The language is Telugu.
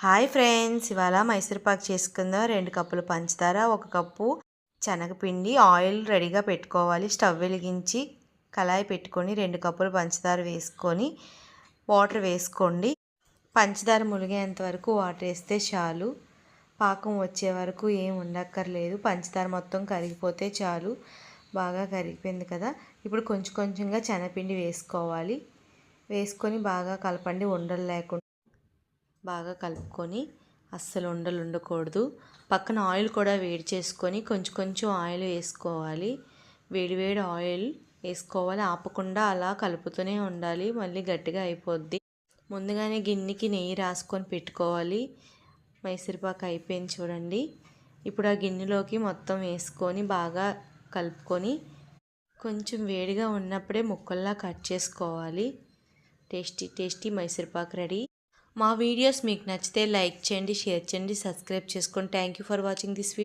హాయ్ ఫ్రెండ్స్, ఇవాళ మైసూర్పాక్ చేసుకుందాం. 2 కప్పులు పంచదార, 1 కప్పు శనగపిండి, ఆయిల్ రెడీగా పెట్టుకోవాలి. స్టవ్ వెలిగించి కళాయి పెట్టుకొని 2 కప్పులు పంచదార వేసుకొని వాటర్ వేసుకోండి. పంచదార మునిగేంత వరకు వాటర్ వేస్తే చాలు. పాకం వచ్చే వరకు ఏం ఉండక్కర్లేదు. పంచదార మొత్తం కరిగిపోతే చాలు. బాగా కరిగిపోయింది కదా. ఇప్పుడు కొంచెం కొంచెంగా శనగపిండి వేసుకోవాలి. వేసుకొని బాగా కలపండి. ఉండలు లేకుండా బాగా కలుపుకొని, అస్సలు ఉండలు ఉండకూడదు. పక్కన ఆయిల్ కూడా వేడి చేసుకొని కొంచెం కొంచెం ఆయిల్ వేసుకోవాలి. వేడి వేడి ఆయిల్ వేసుకోవాలి. ఆపకుండా అలా కలుపుతూనే ఉండాలి. మళ్ళీ గట్టిగా అయిపోద్ది. ముందుగానే గిన్నెకి నెయ్యి రాసుకొని పెట్టుకోవాలి. మైసూర్పాకు అయిపోయింది చూడండి. ఇప్పుడు ఆ గిన్నెలోకి మొత్తం వేసుకొని బాగా కలుపుకొని కొంచెం వేడిగా ఉన్నప్పుడే ముక్కల్లా కట్ చేసుకోవాలి. Tasty tasty Mysore pak ready. మా వీడియోస్ మీకు నచ్చితే లైక్ చేయండి, షేర్ చేయండి, సబ్స్క్రైబ్ చేసుకోండి. Thank you for watching this video.